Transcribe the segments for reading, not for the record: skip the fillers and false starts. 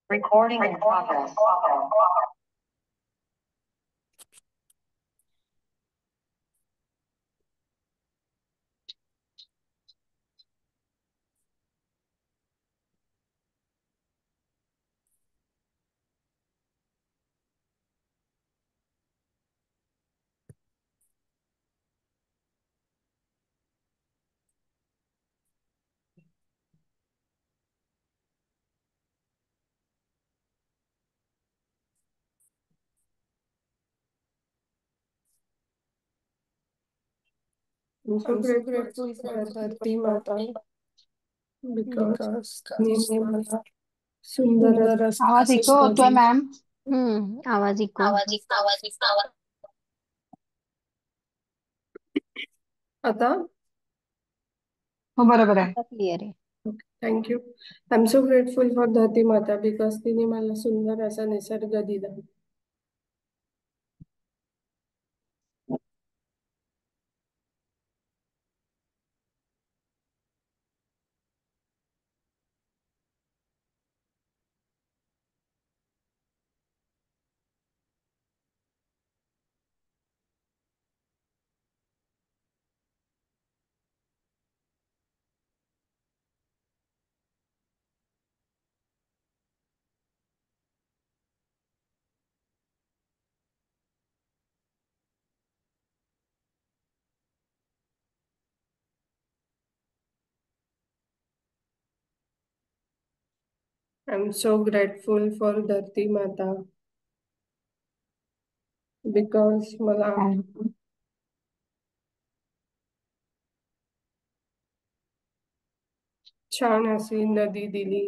Recording in progress. I'm so grateful for Dharti Mata because तिने मला सुंदर आवाज असे इको जन्म होतोय दिले. मॅम. आवाज इको होतो. आता हो, बरोबर आहे. आता क्लिअर आहे. Thank you. I am so grateful for धरती माता बिकॉज तिने मला सुंदर असा निसर्ग दिला. I am so grateful for धरती माता बिकॉज मला छान अशी नदी दिली.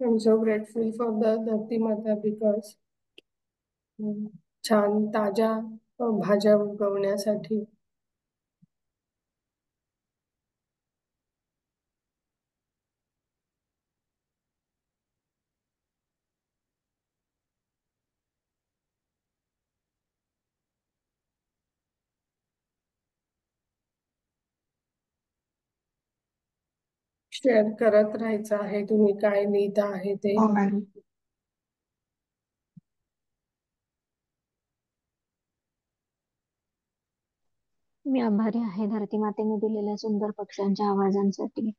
I am so grateful for the धरती माता बिकॉज छान ताज्या भाज्या उगवण्यासाठी. शेअर करत राहायचं आहे तुम्ही काय लिहित आहे ते. हो मॅम. मी आभारी आहे धरती मातेने दिलेल्या सुंदर पक्ष्यांच्या आवाजांसाठी.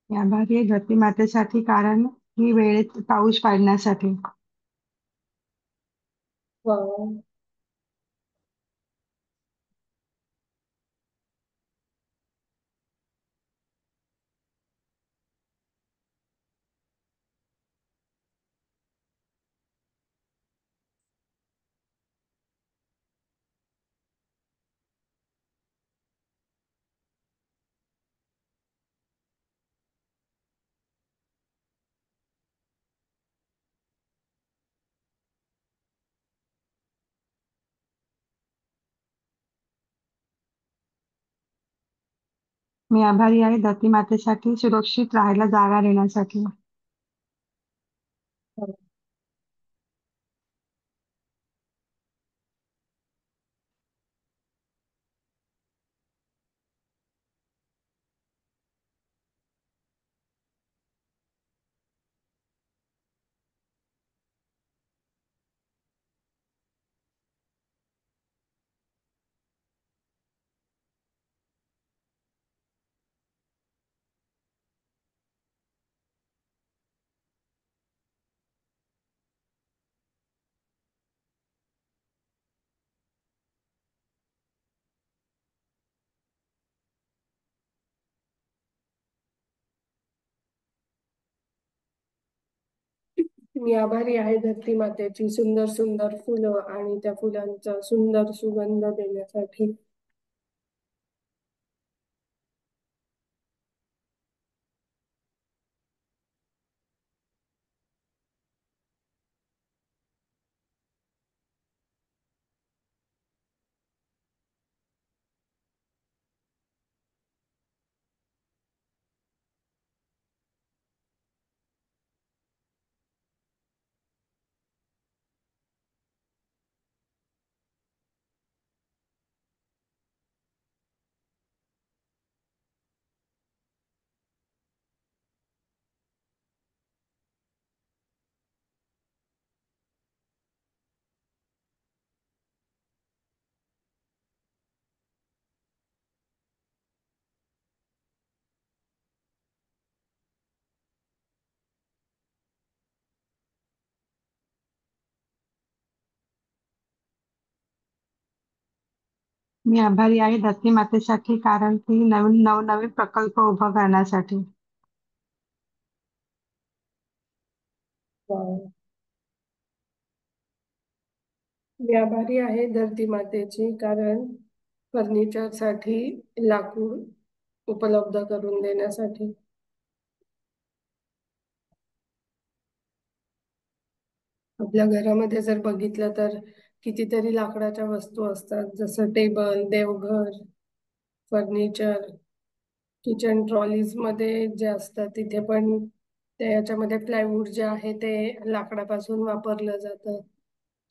मी आभारी आहे धरती मातेसाठी, कारण ही वेळेत पाऊस पाडण्यासाठी. वाव. मी आभारी आहे धरती मातेसाठी सुरक्षित राहायला जागा देण्यासाठी. मी आभारी आहे धरती मातेची सुंदर सुंदर फुलं आणि त्या फुलांचा सुंदर सुगंध देण्यासाठी. मी आभारी आहे धरती मातेसाठी कारण ती नवीन नवनवीन प्रकल्प उभा करण्यासाठी. वाव. मी आभारी आहे धरती मातेची कारण फर्निचरसाठी लाकूड उपलब्ध करून देण्यासाठी. आपल्या घरामध्ये जर बघितलं तर कितीतरी लाकडाच्या वस्तू असतात, जसं टेबल, देवघर, फर्निचर, किचन ट्रॉलीज मध्ये जे असतात तिथे पण त्याच्यामध्ये प्लायवूड जे आहे ते लाकडापासून वापरलं जातं.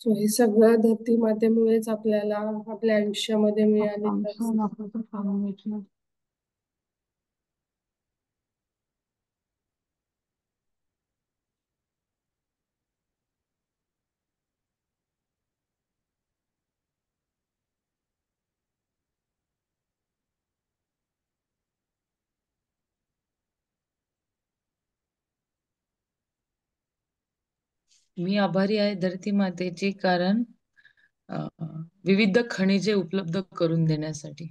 सो हे सगळं धरती मातेमुळेच आपल्याला आपल्या आयुष्यामध्ये मिळालेलं आमचं असतं. नोकरीचं काम घेतलं. मी आभारी आहे धरती मातेची कारण अ, विविध खनिजे उपलब्ध करून देण्यासाठी.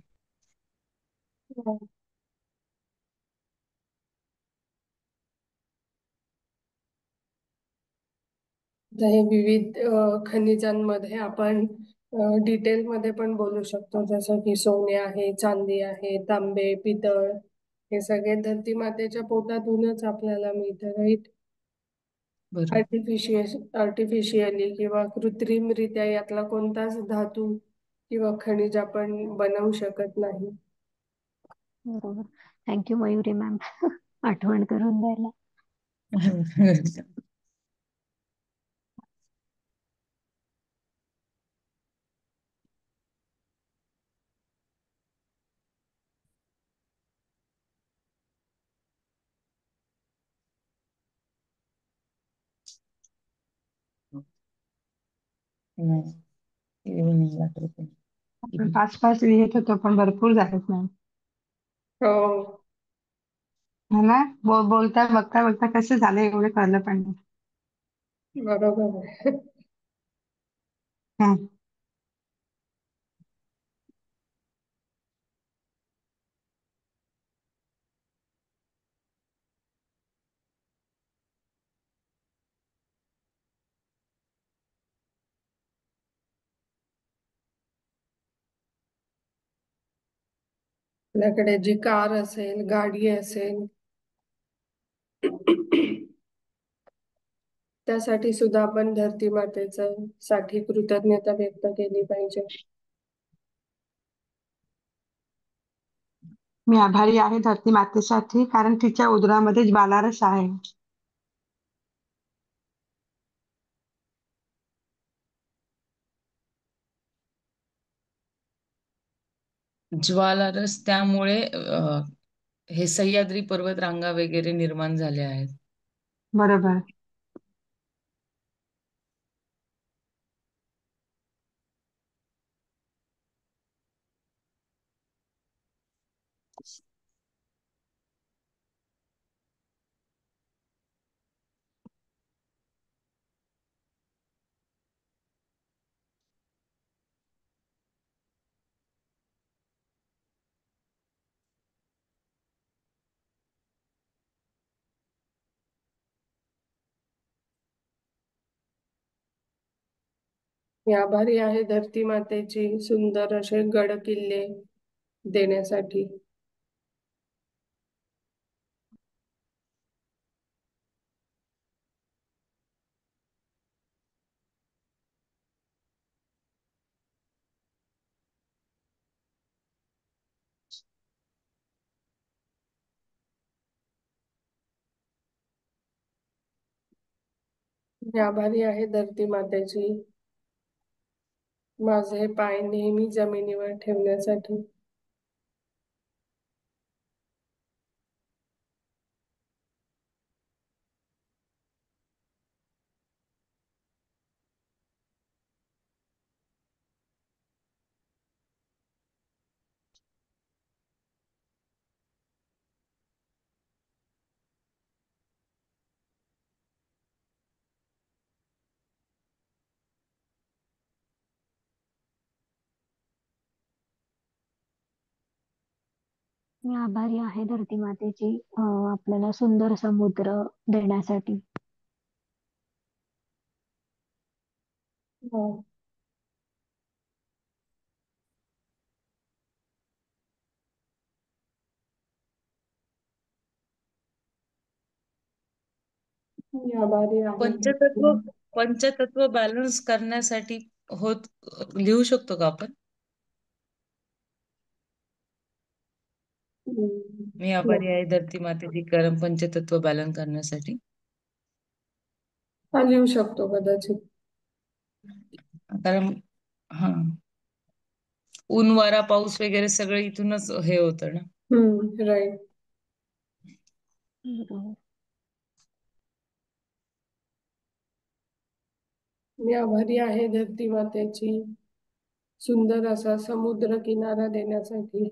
आता हे विविध खनिजांमध्ये आपण डिटेलमध्ये पण बोलू शकतो, जसं की सोने आहे, चांदी आहे, तांबे, पितळ, हे सगळे धरती मातेच्या पोटातूनच आपल्याला मिळतं, राईट? बरोबर. आर्टिफिशियली किंवा कृत्रिमरित्या यातला कोणताच धातू किंवा खनिज आपण बनवू शकत नाही. बरोबर. थँक्यू मयुरी मॅम आठवण करून द्यायला. नाही, evening ला करते. आपण पाच पाच लिहित होतो पण भरपूर झालेत मॅम. हो, है ना? बोलता बघता बघता कसं झालं एवढं कळलं पण नाही. बरोबर आहे. हं. आपल्याकडे जी कार असेल, गाडी असेल, त्यासाठी सुद्धा आपण धरती मातेचं साठी कृतज्ञता व्यक्त केली पाहिजे. मी आभारी आहे धरती मातेसाठी कारण तिच्या उदरामध्ये ज्वालारस आहे. ज्वालारस त्यामुळे हे सह्याद्री पर्वत रांगा वगैरे निर्माण झाले आहेत. बरोबर. मी आभारी आहे धरती मातेची सुंदर असे गड किल्ले देण्यासाठी. मी आभारी आहे धरती मातेची माझे पाय नेहमी जमिनीवर ठेवण्यासाठी. मी आभारी आहे धरती मातेची आपल्याला सुंदर समुद्र देण्यासाठी. हो. मी आभारी आहे. पंचतत्व पंचतत्व बॅलन्स करण्यासाठी होत लिहू शकतो का आपण? मी हो. आभारी आहे धरती मातेची कारण पंचतत्व बॅलन्स करण्यासाठी. हा लिहू शकतो कदाचित. कारण हा ऊन वारा पाऊस वगैरे सगळं इथूनच हे होतं ना. राईट. बरोबर. मी आभारी आहे धरती मातेची सुंदर असा समुद्र किनारा देण्यासाठी.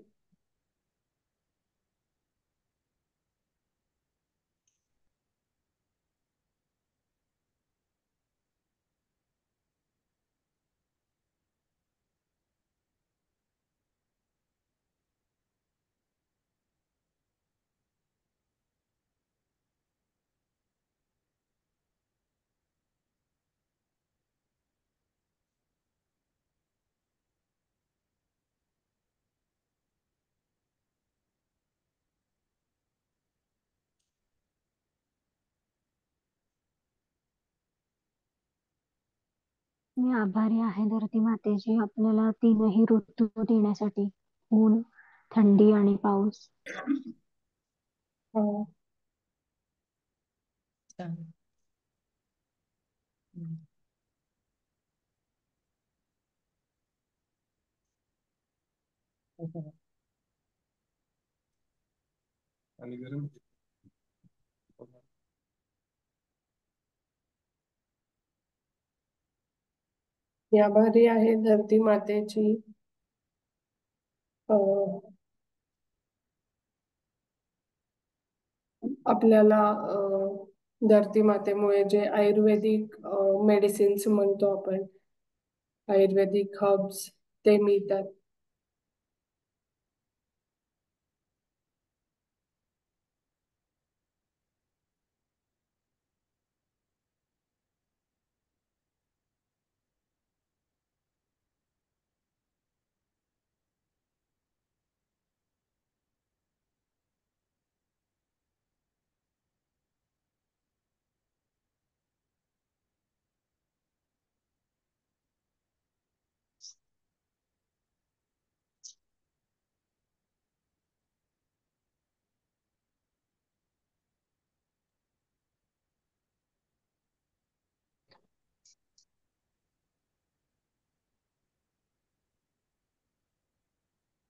मी आभारी आहे धरती मातेची आपल्याला तीनही ऋतू देण्यासाठी. ऊन, थंडी आणि पाऊस. हो. छान. हम्म. मी आभारी आहे धरती मातेची आपल्याला धरती मातेमुळे जे आयुर्वेदिक मेडिसिन्स म्हणतो आपण, आयुर्वेदिक हर्ब्स ते मिळतात.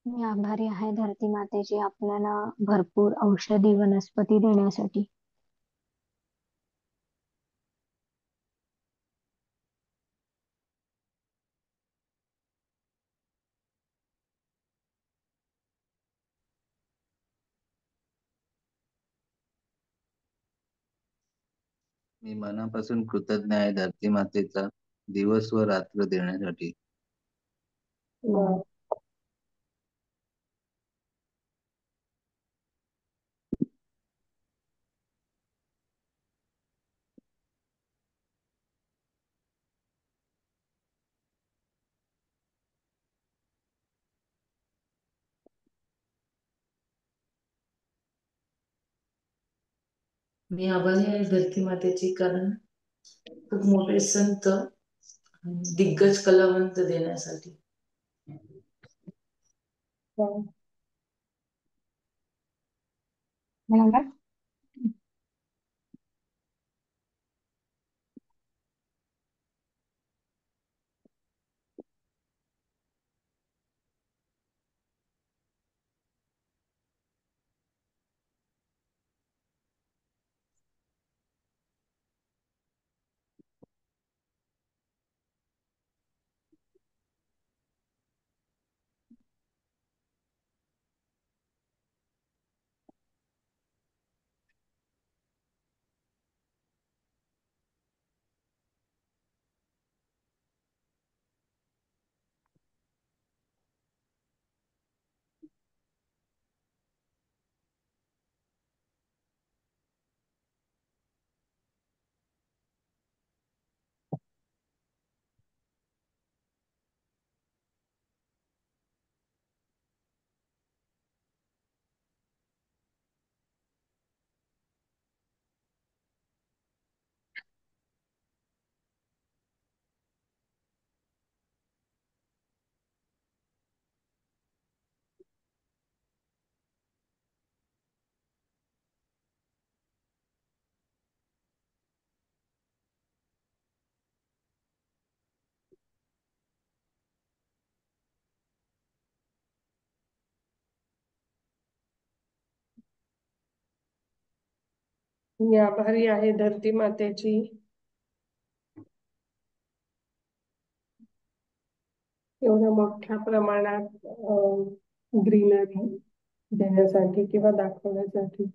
मी आभारी आहे धरती मातेची आपल्याला भरपूर औषधी वनस्पती देण्यासाठी. मी मनापासून कृतज्ञ आहे धरती मातेचा दिवस व रात्र देण्यासाठी. वा. मी आभारी आहे धरती मातेची, कारण खूप मोठे संत दिग्गज कलावंत देण्यासाठी. वा. म्हणाला मी आभारी आहे धरती मातेची एवढ्या मोठ्या प्रमाणात ग्रीनरी देण्यासाठी किंवा दाखवण्यासाठी.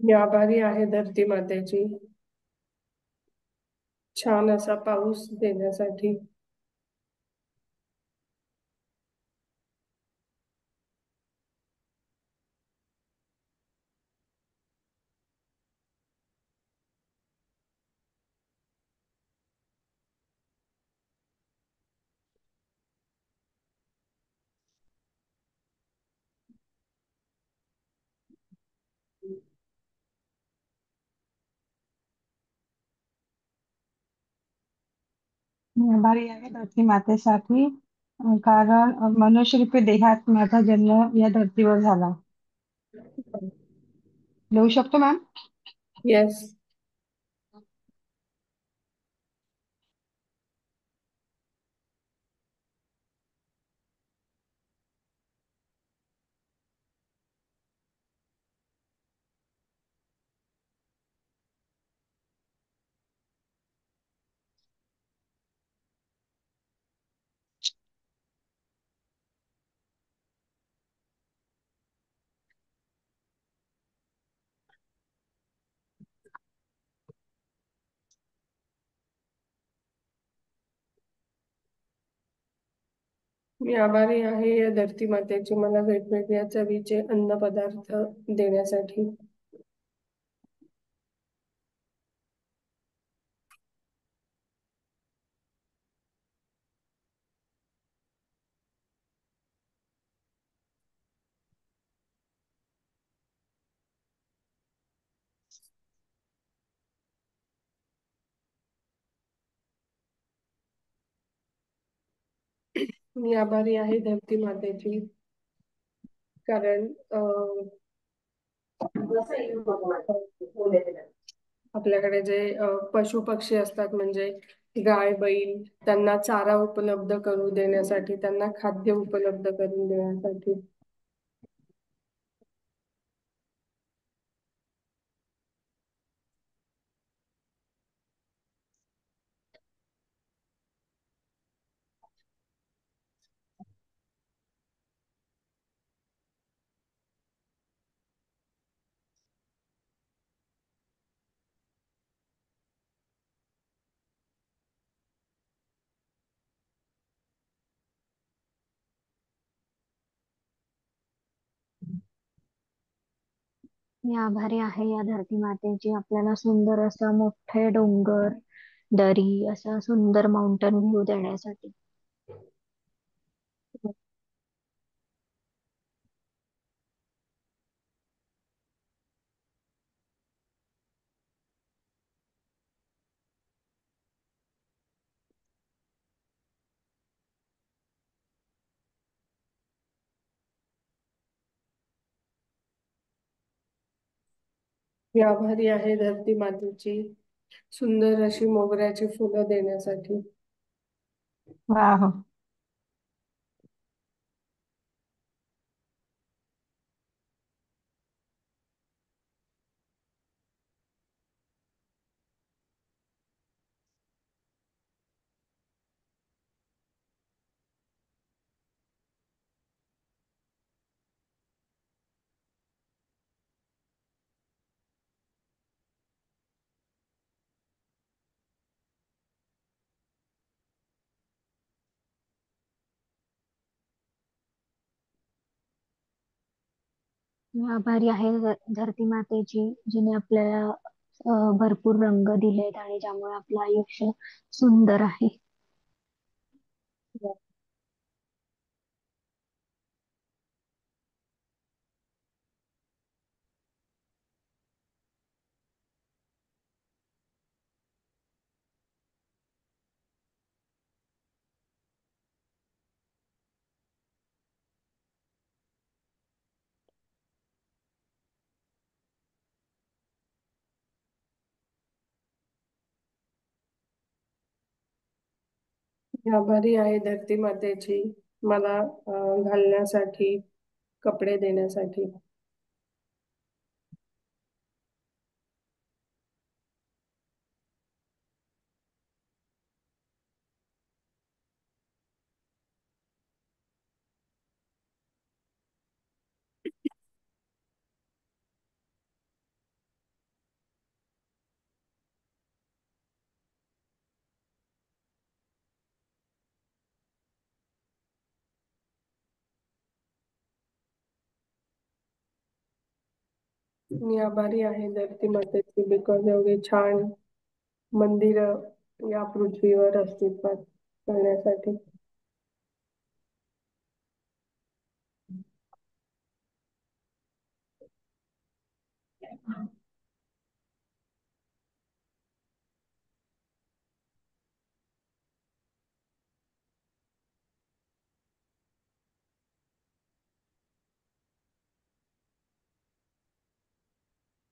मी आभारी आहे धरती मातेची छान असा पाऊस देण्यासाठी. मी आभारी आहे धरती मातेसाठी कारण मनुष्यरूपी देहात माझा जन्म या धर्तीवर झाला. लिहू शकतो मॅम? येस. मी आभारी आहे या धरती मातेची मला वेगवेगळ्या चवीचे अन्न पदार्थ देण्यासाठी. मी आभारी आहे धरती मातेची कारण आपल्याकडे जे पशु पक्षी असतात म्हणजे गाय बैल त्यांना चारा उपलब्ध करून देण्यासाठी, त्यांना खाद्य उपलब्ध करून देण्यासाठी. मी आभारी आहे या धरती मातेची, आपल्याला सुंदर असं मोठे डोंगर, दरी, असा सुंदर माउंटन व्ह्यू देण्यासाठी. मी आभारी आहे धरती मातेची सुंदर अशी मोगऱ्याची फुलं देण्यासाठी. वाह. मी आभारी आहे धरती मातेची, जिने आपल्याला भरपूर रंग दिलेत आणि ज्यामुळे आपलं आयुष्य सुंदर आहे. मी आभारी आहे धरती मातेची मला घालण्यासाठी कपडे देण्यासाठी. मी आभारी आहे धरती मातेची बिकॉज एवढी छान मंदिर या पृथ्वीवर अस्तित्वात करण्यासाठी.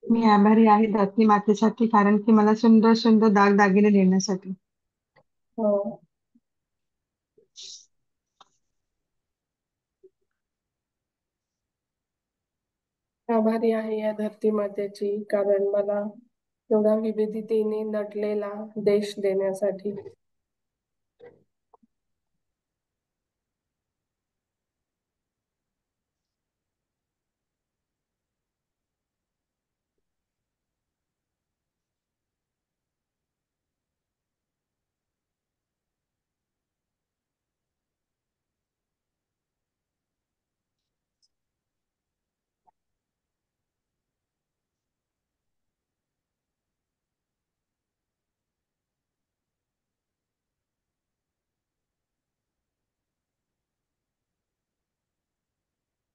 मी आभारी आहे धरती मातेसाठी, कारण की मला सुंदर सुंदर दागदागिने देण्यासाठी. हो. आभारी आहे या धरती मातेची कारण मला एवढा विविधतेने नटलेला देश देण्यासाठी.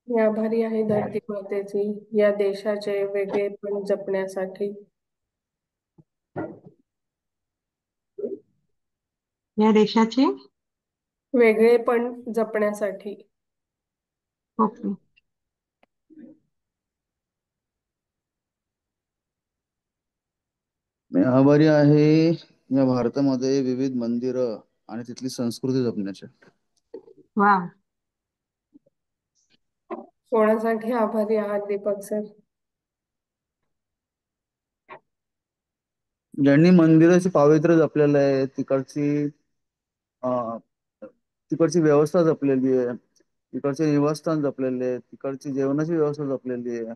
मी आभारी आहे धरती मातेची या देशाचे वेगळेपण जपण्यासाठी. या देशाचे. वेगळेपण जपण्यासाठी. ओके. मी आभारी आहे या भारतामध्ये विविध मंदिरं आणि तिथली संस्कृती जपण्याच्या. वा. कोणासाठी आभारी आहात दीपक सर? ज्यांनी मंदिराची पावित्र्य जपलेलं आहे, अं, तिकडची व्यवस्था जपलेली आहे, तिकडचे निवासस्थान जपलेले आहे, तिकडची जेवणाची व्यवस्था जपलेली आहे,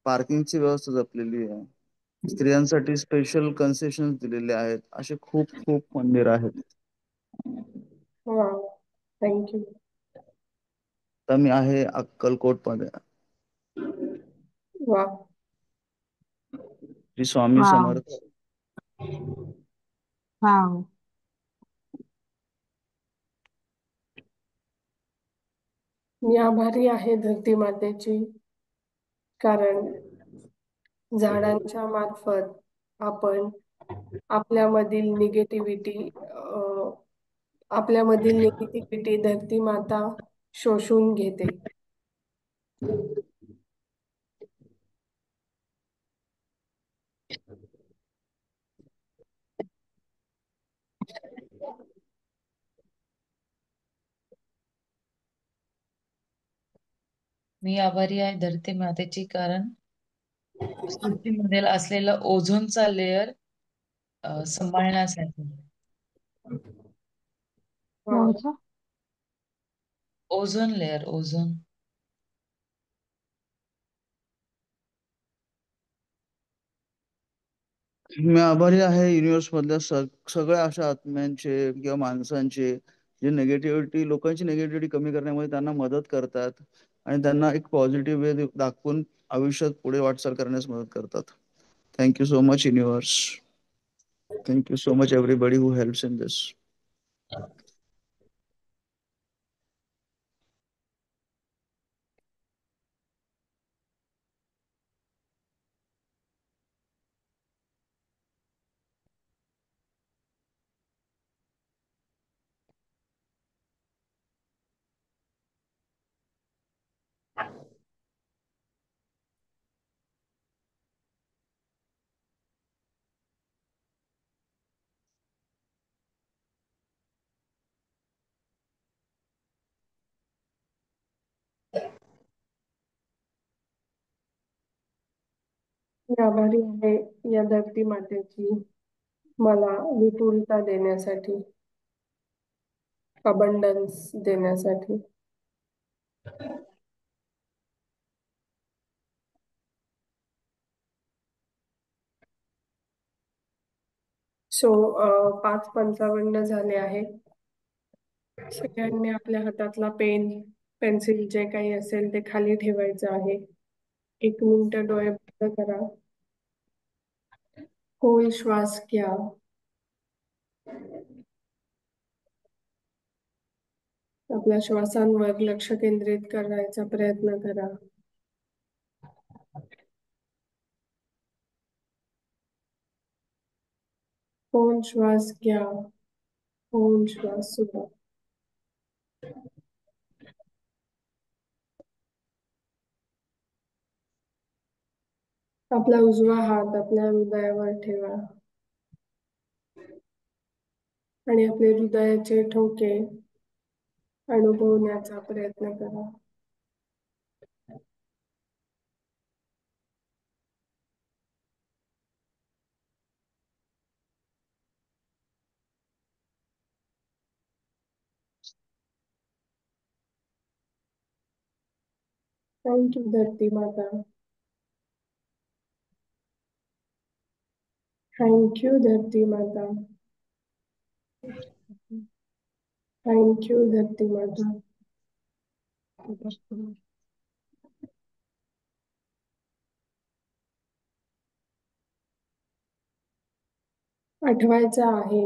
पार्किंगची व्यवस्था जपलेली आहे, स्त्रियांसाठी स्पेशल कन्सेशन दिलेले आहेत. असे खूप खूप मंदिर आहेत. वा, थँक्यू. तर मी आहे अक्कलकोट मध्ये. वा. श्री स्वामी वा. समर्थ. वा. मी आभारी आहे धरती मातेची, कारण झाडांच्या मार्फत आपण आपल्यामधील निगेटिव्हिटी धरती माता शोषून घेते. मी आभारी आहे धरती मातेची, कारण सृष्टीमध्ये असलेला ओझोनचा लेअर सांभाळण्यासाठी. वा. Ozone layer, ozone. मी आभारी आहे युनिव्हर्स मधल्या सगळ्या अशा आत्म्यांचे किंवा माणसांचे जे निगेटिव्हिटी, लोकांची निगेटिव्हिटी कमी करण्यामध्ये त्यांना मदत करतात आणि त्यांना एक पॉझिटिव्ह वे दाखवून आयुष्यात पुढे वाटचाल करण्यास मदत करतात. Thank you so much universe. Thank you so much everybody who helps in this. मी आभारी आहे या धरती मातेची, मला विपुलता देण्यासाठी, अबंडन्स देण्यासाठी. सो 5:55 झाले आहे. सगळ्यांनी आपल्या हातातला पेन, पेन्सिल जे काही असेल ते खाली ठेवायचं आहे. 1 मिनिट डोळे बंद करा. खोल श्वास घ्या. आपल्या श्वासांवर लक्ष केंद्रित करायचा प्रयत्न करा. खोल श्वास घ्या. खोल श्वास सोडा. आपला उजवा हात आपल्या हृदयावर ठेवा आणि आपले हृदयाचे ठोके अनुभवण्याचा प्रयत्न करा. थँक्यू धरती माता. थँक्यू धरती माता. थँक्यू धरती माता. आठवायचं आहे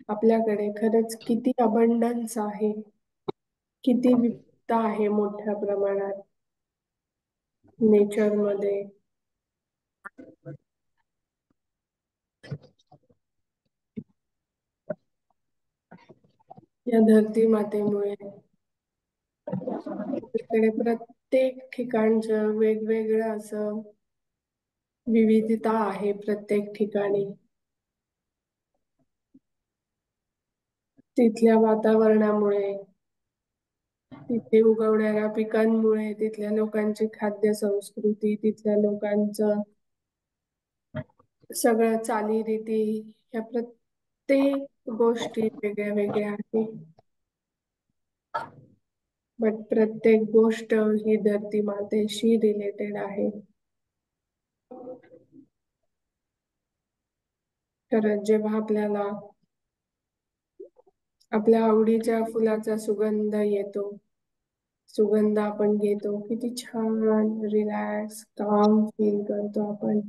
आपल्याकडे खरंच किती अबंडन्स आहे, किती विविधता आहे मोठ्या प्रमाणात नेचर मध्ये. या धरती मातेमुळे आपल्याकडे प्रत्येक ठिकाणचं वेगवेगळं असं विविधता आहे प्रत्येक ठिकाणी. तिथल्या वातावरणामुळे, तिथे उगवणाऱ्या पिकांमुळे, तिथल्या लोकांची खाद्य संस्कृती, तिथल्या लोकांचं सगळं चालीरीती, ह्या प्रत्येक गोष्टी वेगळ्या वेगळ्या आहेत. बट प्रत्येक गोष्ट ही धरती मातेशी रिलेटेड आहे. तर जेव्हा आपल्याला आपल्या आवडीच्या फुलाचा सुगंध येतो, सुगंध आपण घेतो, किती छान रिलॅक्स काम फील करतो आपण.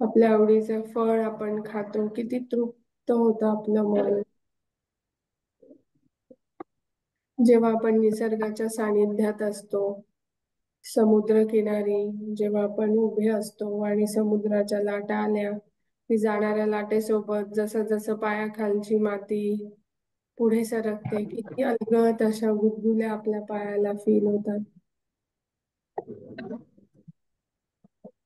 आपल्या आवडीचं फळ आपण खातो, किती तृप्त होतं आपलं मन. जेव्हा आपण निसर्गाच्या सानिध्यात असतो, समुद्रकिनारी जेव्हा आपण उभे असतो आणि समुद्राच्या लाटा आल्या की जाणाऱ्या लाटेसोबत जसं जसं पायाखालची माती पुढे सरकते, किती अलगद अशा गुदगुल्या आपल्या पायाला फील होतात.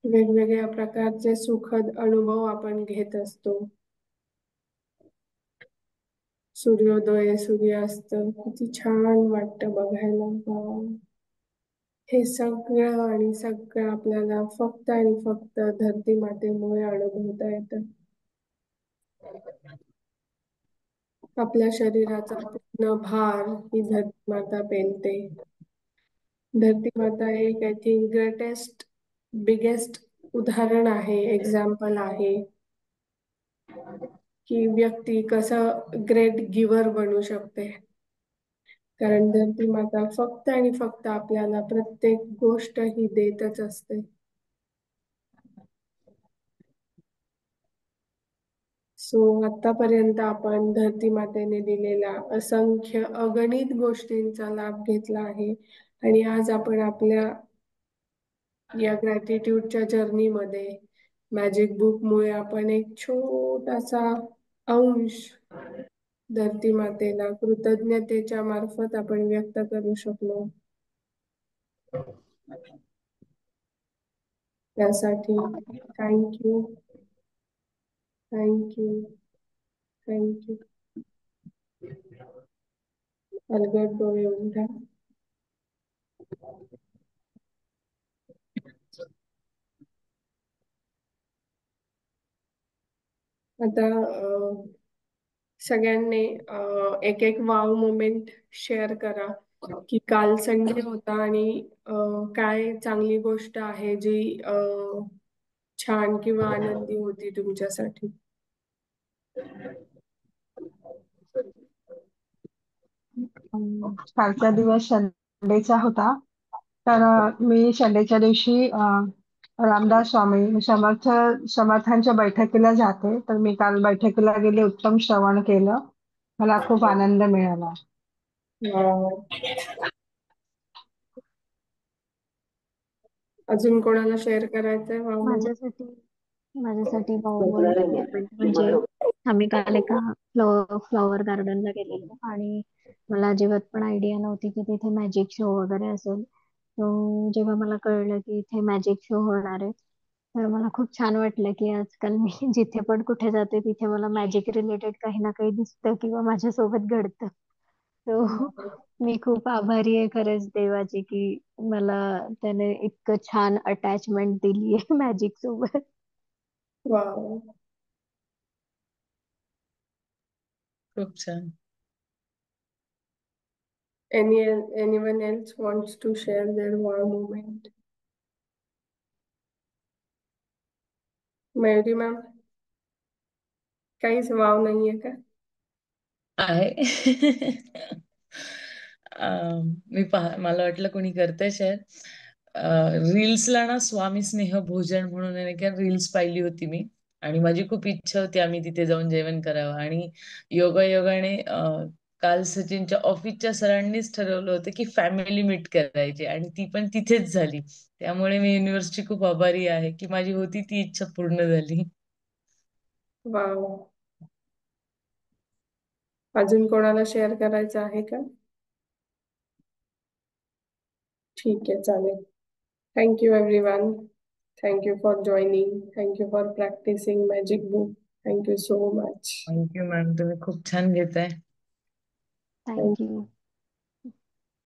वेगवेगळ्या प्रकारचे सुखद अनुभव आपण घेत असतो. सूर्योदय, सूर्यास्त किती छान वाटतं बघायला. वाव. हे सगळं आणि सगळं आपल्याला फक्त आणि फक्त धरती मातेमुळे अनुभवता येतं. आपल्या शरीराचा पूर्ण भार ही धरती माता पेलते. धरती माता एक आय थिंक ग्रेटेस्ट बिगेस्ट उदाहरण आहे, एक्झाम्पल आहे की व्यक्ती कसं ग्रेट गिव्हर बनू शकते. कारण धरती माता फक्त आणि फक्त आपल्याला प्रत्येक गोष्ट ही देतच असते. सो आतापर्यंत आपण धरती मातेने दिलेल्या असंख्य अगणित गोष्टींचा लाभ घेतला आहे आणि आज आपण आपल्या या ग्रॅटिट्यूडच्या जर्नीमध्ये मॅजिक बुकमुळे आपण एक छोटासा अंश धरती मातेला कृतज्ञतेच्या मार्फत आपण व्यक्त करू शकलो. त्यासाठी थँक्यू, थँक्यू, थँक्यू. अलगद डोळे उघडा. आता सगळ्यांनी एक एक वाव मोमेंट शेअर करा की काल संडे होता आणि काय चांगली गोष्ट आहे जी छान किंवा आनंदी होती तुमच्यासाठी. कालचा दिवस संडेचा होता. तर मी संडेच्या दिवशी रामदास स्वामी समर्थांच्या बैठकीला जाते. तर मी काल बैठकीला गेले, उत्तम श्रवण केलं. मला खूप आनंद मिळाला. अजून कोणाला शेअर करायचंय वाव मोमेंट? माझ्यासाठी मोमेंट म्हणजे आम्ही काल एका फ्लॉवर गार्डनला गेलेलो आणि मला अजिबात पण आयडिया नव्हती की तिथे मॅजिक शो वगैरे असेल. जेव्हा मला कळलं की इथे मॅजिक शो होणार आहे, तर मला खूप छान वाटलं की आजकाल मी जिथे पण कुठे जाते तिथे मला मॅजिक रिलेटेड काही ना काही दिसतं किंवा माझ्यासोबत घडतं. तो मी खूप आभारी आहे खरंच देवाची की मला त्याने इतकं छान अटॅचमेंट दिली आहे मॅजिक सोबत. वाव. खूप छान. Anyone else wants to share their wow moment? Mayuri ma'am, काहीच वाव नाहीये का? आहे. मला वाटलं कोणी करतंय शेअर. रील्सला ना स्वामी स्नेह भोजन म्हणून आहे का रील्स पाहिली होती मी आणि माझी खूप इच्छा होती आम्ही तिथे जाऊन जेवण करावं आणि योगायोगाने काल सचिनच्या ऑफिसच्या सरांनीच ठरवलं होतं की फॅमिली मीट करायची आणि ती पण तिथेच झाली. त्यामुळे मी युनिव्हर्सची खूप आभारी आहे की माझी होती ती इच्छा पूर्ण झाली. वाव. अजून कोणाला शेअर करायचं आहे का? ठीक आहे, चालेल. Thank you everyone. Thank you for joining. Thank you for practicing magic book. Thank you so much. Thank you ma'am, तुम्ही खूप छान घेताय. थँक्यू.